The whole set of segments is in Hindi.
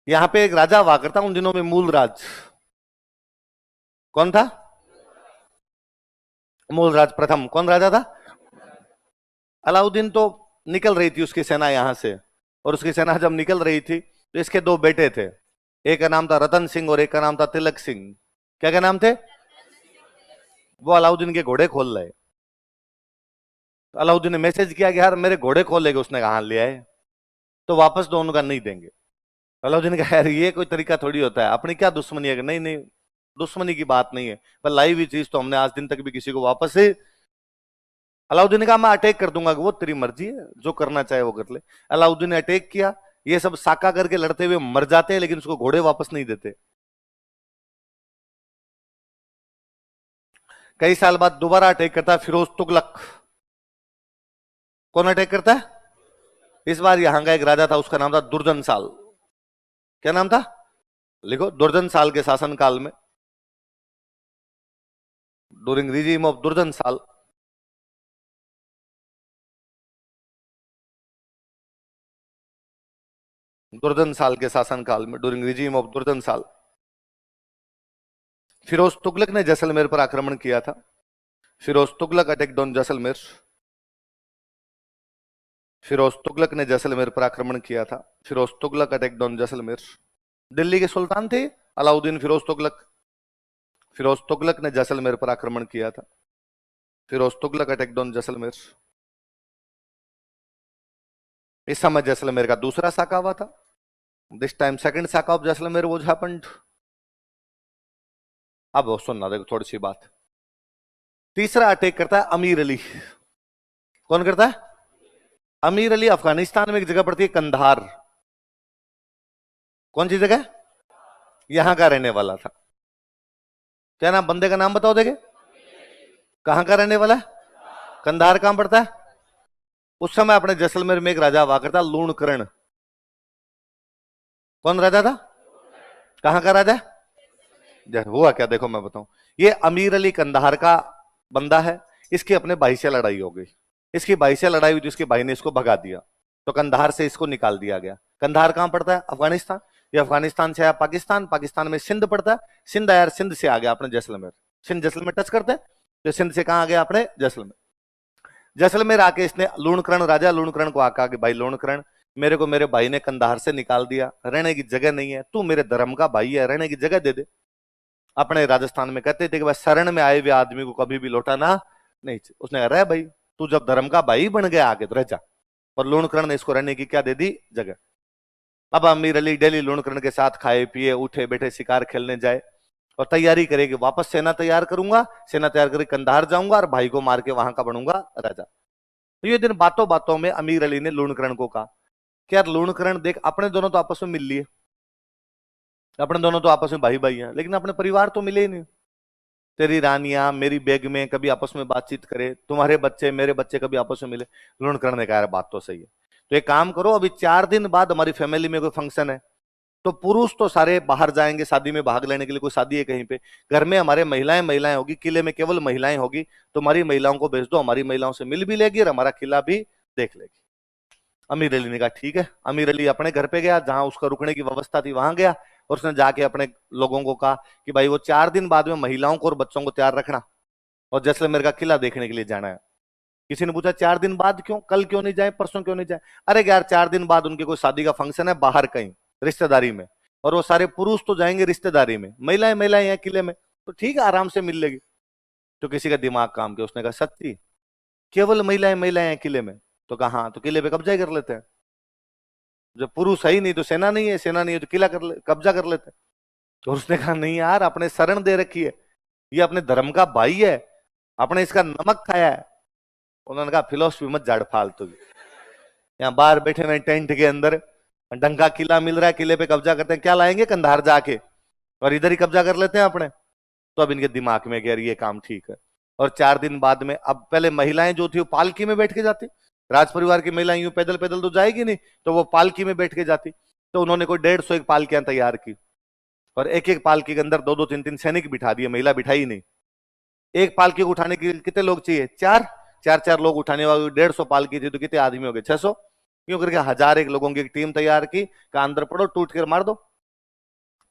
यहां पे एक राजा हुआ करता उन दिनों में, मूलराज। कौन था? मूलराज प्रथम। कौन राजा था? अलाउद्दीन तो निकल रही थी उसकी सेना यहां से, और उसकी सेना जब निकल रही थी तो इसके दो बेटे थे। एक का नाम था रतन सिंह और एक का नाम था तिलक सिंह। क्या क्या नाम थे? वो अलाउद्दीन के घोड़े खोल रहे। तो अलाउद्दीन ने मैसेज किया कि यार मेरे घोड़े खोलेगे। उसने कहा ले आए, तो वापस दोनों का नहीं देंगे। अलाउद्दीन ने कहा यार ये कोई तरीका थोड़ी होता है, अपनी क्या दुश्मनी है? नहीं नहीं, दुश्मनी की बात नहीं है, पर लाई हुई चीज तो हमने आज दिन तक भी किसी को वापस से। अलाउद्दीन ने कहा मैं अटैक कर दूंगा। वो तेरी मर्जी है, जो करना चाहे वो कर ले। अलाउद्दीन ने अटैक किया। ये सब साका करके लड़ते हुए मर जाते हैं, लेकिन उसको घोड़े वापस नहीं देते। कई साल बाद दोबारा अटैक करता है फिरोज तुगलक। कौन अटैक करता है? इस बार यहां का एक राजा था, उसका नाम था दुर्जन साल। क्या नाम था? लिखो, दुर्जन साल के शासनकाल में, ड्यूरिंग रिजीम ऑफ दुर्जन साल, दुर्जन साल के शासनकाल में, ड्यूरिंग रिजीम ऑफ दुर्जन साल, फिरोज तुगलक ने जैसलमेर पर आक्रमण किया था। Firoz Tughlaq attack on Jaisalmer. फिरोज तुगलक ने जैसलमेर पर आक्रमण किया था। Firoz Tughlaq attack on Jaisalmer. दिल्ली के सुल्तान थे अलाउद्दीन फिरोज तुगलक। फिरोज तुगलक ने जैसलमेर पर आक्रमण किया था। Firoz Tughlaq attack on Jaisalmer. इस समय जैसलमेर का दूसरा साका हुआ था। This time second saka of Jaisalmer was happened. अब वो सुनना, देखो थोड़ी सी बात। तीसरा अटैक करता है अमीर अली। कौन करता है? अमीर अली अफगानिस्तान में एक जगह पड़ती है कंधार। कौन सी जगह? यहां का रहने वाला था। क्या नाम? बंदे का नाम बताओ देखे। कहां का रहने वाला है? कंधार। कहां पड़ता है? उस समय अपने जैसलमेर में एक राजा हुआ करता लूणकरण। कौन राजा था? कहां का राजा? हुआ क्या देखो मैं बताऊं। ये अमीर अली कंधार का बंदा है। इसकी अपने भाई से लड़ाई हो गई। इसकी भाई से लड़ाई हुई तो इसके भाई ने इसको भगा दिया, तो कंधार से इसको निकाल दिया गया। कंधार कहां पड़ता है? अफगानिस्तान। ये अफगानिस्तान से आया पाकिस्तान, पाकिस्तान में सिंध पड़ता है। सिंध आया, सिंध से आ गया अपने जैसलमेर। सिंध जैसलमेर टच करते हैं, तो सिंध से कहां आ गया? अपने जैसलमेर। जैसलमेर आके इसने लूणकरण, राजा लूणकरण को आका कि भाई लूणकरण, मेरे को मेरे भाई ने कंधार से निकाल दिया, रहने की जगह नहीं है, तू मेरे धर्म का भाई है, रहने की जगह दे दे। अपने राजस्थान में कहते थे कि भाई शरण में आए हुए आदमी को कभी भी लौटाना नहीं चाहिए। उसने कहा रह भाई, तू जब धर्म का भाई बन गया आगे तो रह जा। और लूणकरण ने इसको रहने की क्या दे दी? जगह। अब अमीर अली डेली लूणकरण के साथ खाए पिए उठे बैठे शिकार खेलने जाए, और तैयारी करेगी वापस सेना तैयार करूंगा, सेना तैयार करके कंधार जाऊंगा और भाई को मार के वहां का बनूंगा राजा। तो ये दिन बातों बातों में अमीर अली ने लूणकरण को कहा कि यार लूणकरण देख, अपने दोनों तो आपस में मिल लिए, अपने दोनों तो आपस में भाई भाई हैं, लेकिन अपने परिवार तो मिले ही नहीं। तेरी रानियां मेरी बेगमें कभी आपस में बातचीत करे, तुम्हारे बच्चे मेरे बच्चे कभी आपस में मिले। लूणकरण ने कहा यार बात तो सही है, तो एक काम करो, अभी 4 दिन बाद हमारी फैमिली में कोई फंक्शन है, तो पुरुष तो सारे बाहर जाएंगे शादी में भाग लेने के लिए, कोई शादी है कहीं पे, घर में हमारे महिलाएं महिलाएं होगी, किले में केवल महिलाएं होगी, तो हमारी महिलाओं को भेज दो, हमारी महिलाओं से मिल भी लेगी और हमारा किला भी देख लेगी। अमीर अली ने कहा ठीक है। अमीर अली अपने घर पे गया, जहां उसका रुकने की व्यवस्था थी वहां गया, और उसने जाके अपने लोगों को कहा कि भाई वो 4 दिन बाद में महिलाओं को और बच्चों को तैयार रखना, और जैसलमेर का किला देखने के लिए जाना है। किसी ने पूछा 4 दिन बाद क्यों? कल क्यों नहीं जाए, परसों क्यों नहीं जाए? अरे यार 4 दिन बाद उनके कोई शादी का फंक्शन है बाहर कहीं रिश्तेदारी में, और वो सारे पुरुष तो जाएंगे रिश्तेदारी में, महिलाएं महिलाएं हैं किले में, तो ठीक है आराम से मिल लेगी। तो किसी का दिमाग काम किया, उसने कहा सच्ची केवल महिलाएं महिलाएं हैं किले में? तो कहा हाँ, तो किले पे कब्जा कर लेते हैं। जब पुरुष है ही नहीं तो सेना नहीं है, सेना नहीं है तो किला कब्जा कर लेते हैं। तो उसने कहा नहीं यार, अपने शरण दे रखी है, ये अपने धर्म का भाई है, अपने इसका नमक खाया है। उन्होंने कहा फिलोसफी मत झाड़ फालतू की, यहाँ बाहर बैठे हुए टेंट के अंदर डंका किला मिल रहा है, किले पे कब्जा करते हैं, क्या लाएंगे कंधार जाके, और इधर ही कब्जा कर लेते हैं अपने। तो अब इनके दिमाग में यार ये काम ठीक है। और 4 दिन बाद में, अब पहले महिलाएं जो थी वो पालकी में बैठ के जाती, राज परिवार की महिलाएं यूं पैदल पैदल तो जाएगी नहीं, तो वो पालकी में बैठ के जाती। तो उन्होंने कोई 150 एक पालकियां तैयार की, और एक एक पालकी के अंदर 2-2 3-3 सैनिक बिठा दिए, महिला बिठाई नहीं। एक पालकी को उठाने के लिए कितने लोग चाहिए? 4। 4-4 लोग उठाने वाली 150 पालकी थी, तो कितने आदमी हो गए? 600। क्यों करके 1001 लोगों की एक टीम तैयार की, कहा अंदर पड़ो, टूट कर मार दो।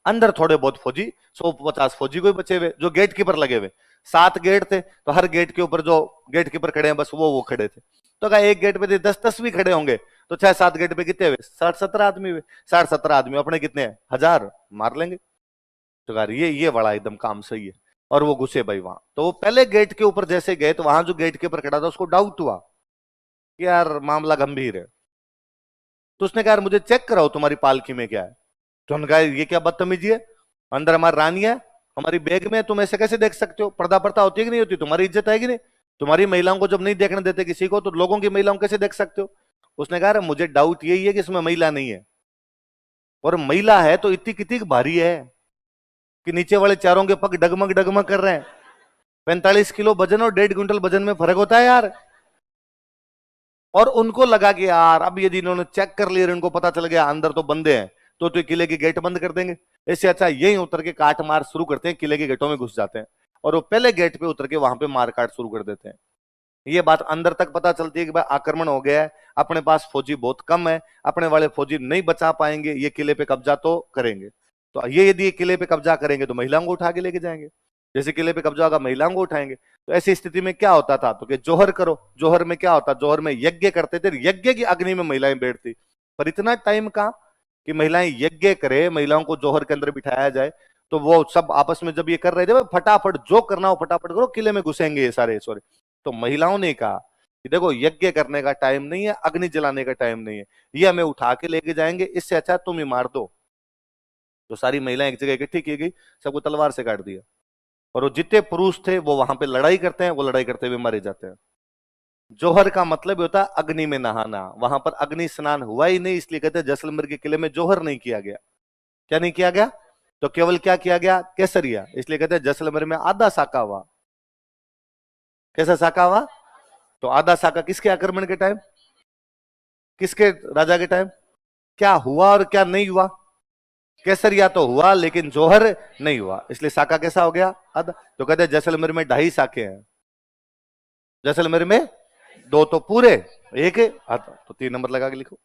अंदर थोड़े बहुत फौजी, 150 फौजी कोई बचे हुए जो गेट कीपर लगे हुए। 7 गेट थे, तो हर गेट के ऊपर जो गेट कीपर खड़े हैं बस वो खड़े थे। तो कहा एक गेट पे 10-10 भी खड़े होंगे तो 6-7 गेट पे कितने हुए, 60-70 आदमी हुए। 60-70 आदमी अपने कितने हैं, 1000 मार लेंगे। तो कहा ये बड़ा एकदम काम सही है। और वो घुसे भाई वहां। तो वो पहले गेट के ऊपर जैसे गए तो वहां जो गेट कीपर खड़ा था उसको डाउट हुआ कि यार मामला गंभीर है। तो उसने कहा यार मुझे चेक कराओ तुम्हारी पालकी में क्या है। तो उन्होंने कहा ये क्या बदतमीजी है, अंदर हमारी रानी है, हमारी बैग में, तुम ऐसे कैसे देख सकते हो, पर्दा पर्दा होती है कि नहीं होती, तुम्हारी इज्जत है कि नहीं, तुम्हारी महिलाओं को जब नहीं देखने देते किसी को तो लोगों की महिलाओं को कैसे देख सकते हो। उसने कहा मुझे डाउट यही है कि इसमें महिला नहीं है, और महिला है तो इतनी कितनी भारी है कि नीचे वाले चारों के पग डगमग डगमग कर रहे हैं। 45 किलो वजन और 1.5 क्विंटल वजन में फर्क होता है यार। और उनको लगा कि यार अब यदि इन्होंने चेक कर लिया, इनको पता चल गया अंदर तो बंदे हैं, तो किले के गेट बंद कर देंगे। इससे अच्छा यही उतर के काट मार शुरू करते हैं, किले के गेटों में घुस जाते हैं और वो पहले गेट पे उतर के वहां पे मार काट शुरू कर देते हैं। ये बात अंदर तक पता चलती है कि भाई आक्रमण हो गया है, अपने पास फौजी बहुत कम है, अपने वाले फौजी नहीं बचा पाएंगे, ये किले पे कब्जा तो करेंगे। तो ये यदि किले पे कब्जा करेंगे तो महिलाओं को उठा के लेके जाएंगे, जैसे किले पे कब्जा होगा महिलाओं को उठाएंगे। तो ऐसी स्थिति में क्या होता था, तो कि जोहर करो। जोहर में क्या होता, जोहर में यज्ञ करते थे, यज्ञ की अग्नि में महिलाएं बैठती। पर इतना टाइम कहां कि महिलाएं यज्ञ करे, महिलाओं को जोहर के अंदर बिठाया जाए। तो वो सब आपस में जब ये कर रहे थे फटाफट जो करना हो फटाफट करो, किले में घुसेंगे ये सारे सॉरी। तो महिलाओं ने कहा कि देखो यज्ञ करने का टाइम नहीं है, अग्नि जलाने का टाइम नहीं है, ये हमें उठा के लेके जाएंगे, इससे अच्छा तुम ही मार दो। तो सारी महिलाएं एक जगह इकट्ठी की गई, सबको तलवार से काट दिया। और वो जितने पुरुष थे वो वहां पे लड़ाई करते हैं, वो लड़ाई करते हुए मारे जाते हैं। जोहर का मतलब होता है अग्नि में नहाना। वहां पर अग्नि स्नान हुआ ही नहीं, इसलिए कहते हैं जैसलमेर के किले में जोहर नहीं किया गया। क्या नहीं किया गया, तो केवल क्या किया गया, केसरिया। इसलिए कहते हैं जैसलमेर में आधा साका हुआ। कैसा साका हुआ, तो आधा साका किसके आक्रमण के टाइम, किसके राजा के टाइम, क्या हुआ और क्या नहीं हुआ। केसरिया तो हुआ लेकिन जोहर नहीं हुआ, इसलिए साका कैसा हो गया, आधा। तो कहते हैं जैसलमेर में 2.5 साके हैं, जैसलमेर में 2 तो पूरे, 1 आधा, तो 3 नंबर लगा के लिखो।